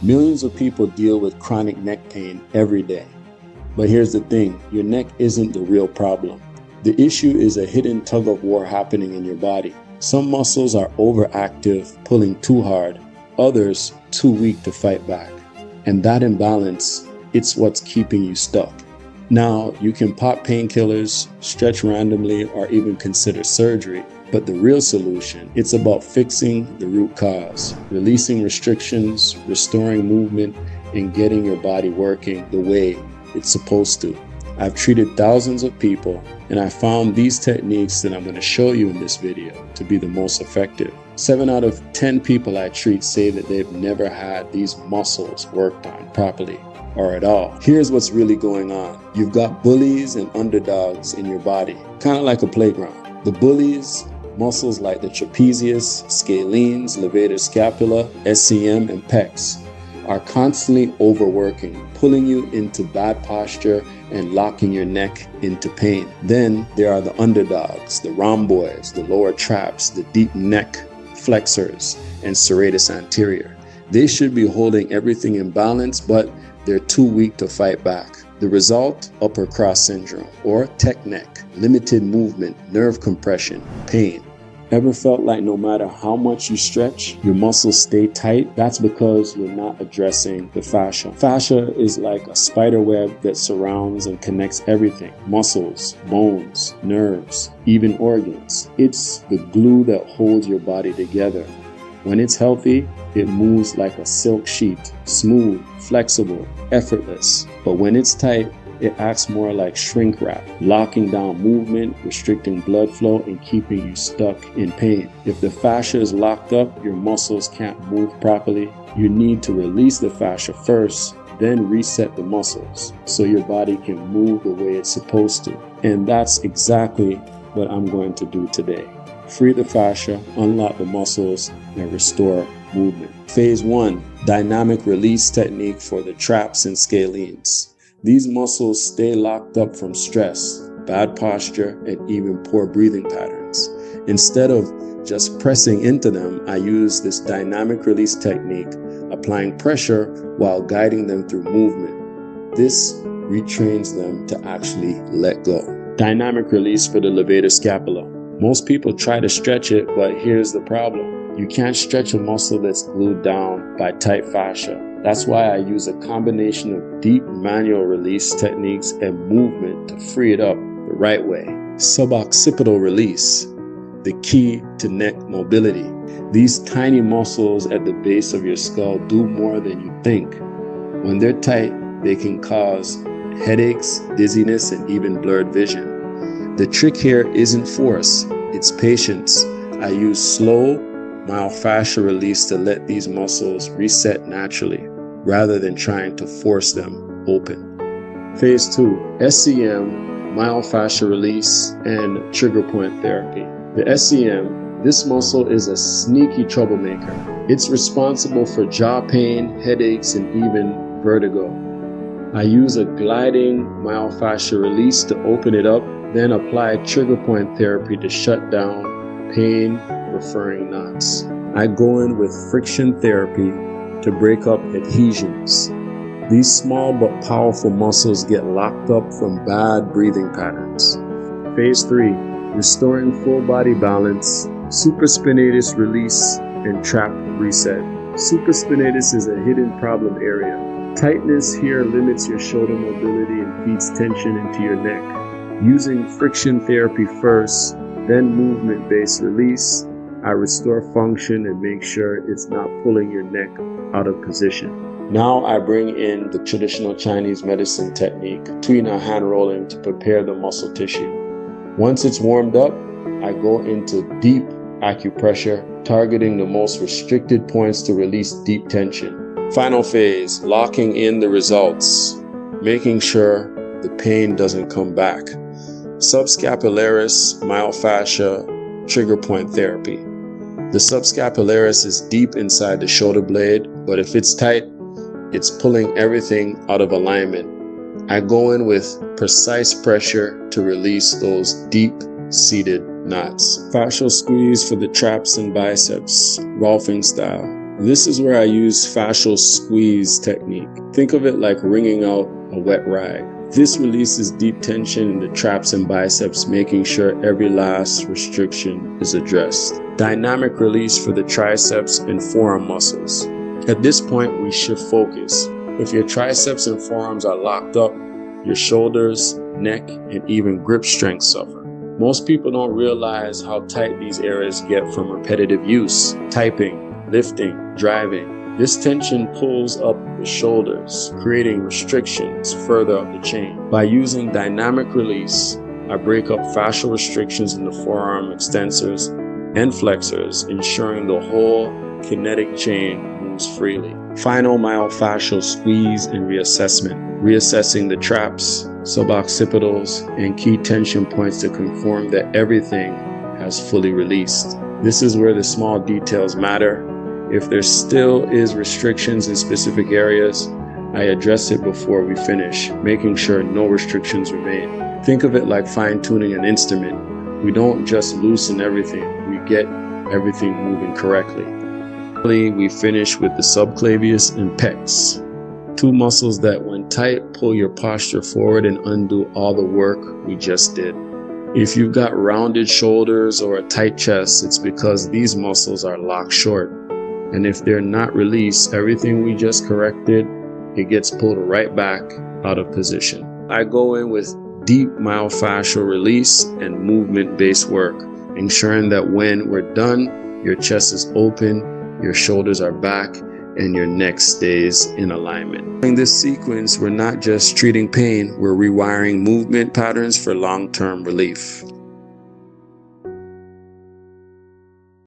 Millions of people deal with chronic neck pain every day. But here's the thing, your neck isn't the real problem. The issue is a hidden tug of war happening in your body. Some muscles are overactive, pulling too hard, others too weak to fight back. And that imbalance, it's what's keeping you stuck. Now, you can pop painkillers, stretch randomly, or even consider surgery. But the real solution, it's about fixing the root cause, releasing restrictions, restoring movement, and getting your body working the way it's supposed to. I've treated thousands of people, and I found these techniques that I'm going to show you in this video to be the most effective. 7 out of 10 people I treat say that they've never had these muscles worked on properly or at all. Here's what's really going on. You've got bullies and underdogs in your body, kind of like a playground. The bullies, muscles like the trapezius, scalenes, levator scapula, SCM, and pecs, are constantly overworking, pulling you into bad posture and locking your neck into pain. Then there are the underdogs, the rhomboids, the lower traps, the deep neck flexors, and serratus anterior. They should be holding everything in balance, but they're too weak to fight back. The result, upper cross syndrome, or tech neck, limited movement, nerve compression, pain. Ever felt like no matter how much you stretch, your muscles stay tight? That's because you're not addressing the fascia. Fascia is like a spider web that surrounds and connects everything. Muscles, bones, nerves, even organs. It's the glue that holds your body together. When it's healthy, it moves like a silk sheet, smooth, flexible, effortless. But when it's tight, it acts more like shrink wrap, locking down movement, restricting blood flow, and keeping you stuck in pain. If the fascia is locked up, your muscles can't move properly. You need to release the fascia first, then reset the muscles so your body can move the way it's supposed to. And that's exactly what I'm going to do today. Free the fascia, unlock the muscles, and restore movement. Phase 1, dynamic release technique for the traps and scalenes. These muscles stay locked up from stress, bad posture, and even poor breathing patterns. Instead of just pressing into them, I use this dynamic release technique, applying pressure while guiding them through movement. This retrains them to actually let go. Dynamic release for the levator scapula. Most people try to stretch it, but here's the problem. You can't stretch a muscle that's glued down by tight fascia. That's why I use a combination of deep manual release techniques and movement to free it up the right way. Suboccipital release, the key to neck mobility. These tiny muscles at the base of your skull do more than you think. When they're tight, they can cause headaches, dizziness, and even blurred vision. The trick here isn't force, it's patience. I use slow, myofascial release to let these muscles reset naturally, rather than trying to force them open. Phase 2, SCM, myofascial release, and trigger point therapy. The SCM, this muscle is a sneaky troublemaker. It's responsible for jaw pain, headaches, and even vertigo. I use a gliding myofascial release to open it up, then apply trigger point therapy to shut down pain referring knots. I go in with friction therapy to break up adhesions. These small but powerful muscles get locked up from bad breathing patterns. Phase 3, restoring full body balance, supraspinatus release, and trap reset. Supraspinatus is a hidden problem area. Tightness here limits your shoulder mobility and feeds tension into your neck. Using friction therapy first, then movement-based release, I restore function and make sure it's not pulling your neck out of position. Now I bring in the traditional Chinese medicine technique, tuina hand rolling, to prepare the muscle tissue. Once it's warmed up, I go into deep acupressure, targeting the most restricted points to release deep tension. Final phase, locking in the results, making sure the pain doesn't come back. Subscapularis myofascia trigger point therapy. The subscapularis is deep inside the shoulder blade, but if it's tight, it's pulling everything out of alignment. I go in with precise pressure to release those deep-seated knots. Fascial squeeze for the traps and biceps, Rolfing style. This is where I use fascial squeeze technique. Think of it like wringing out a wet rag. This releases deep tension in the traps and biceps, making sure every last restriction is addressed. Dynamic release for the triceps and forearm muscles. At this point, we shift focus. If your triceps and forearms are locked up, your shoulders, neck, and even grip strength suffer. Most people don't realize how tight these areas get from repetitive use, typing, lifting, driving. This tension pulls up the shoulders, creating restrictions further up the chain. By using dynamic release, I break up fascial restrictions in the forearm extensors and flexors, ensuring the whole kinetic chain moves freely. Final myofascial squeeze and reassessment. Reassessing the traps, suboccipitals, and key tension points to confirm that everything has fully released. This is where the small details matter. If there still is restrictions in specific areas, I address it before we finish, making sure no restrictions remain. Think of it like fine-tuning an instrument. We don't just loosen everything, we get everything moving correctly. Finally, we finish with the subclavius and pecs, two muscles that when tight pull your posture forward and undo all the work we just did. If you've got rounded shoulders or a tight chest, it's because these muscles are locked short. And if they're not released, everything we just corrected, it gets pulled right back out of position. I go in with deep myofascial release and movement-based work, ensuring that when we're done, your chest is open, your shoulders are back, and your neck stays in alignment. In this sequence, we're not just treating pain, we're rewiring movement patterns for long-term relief.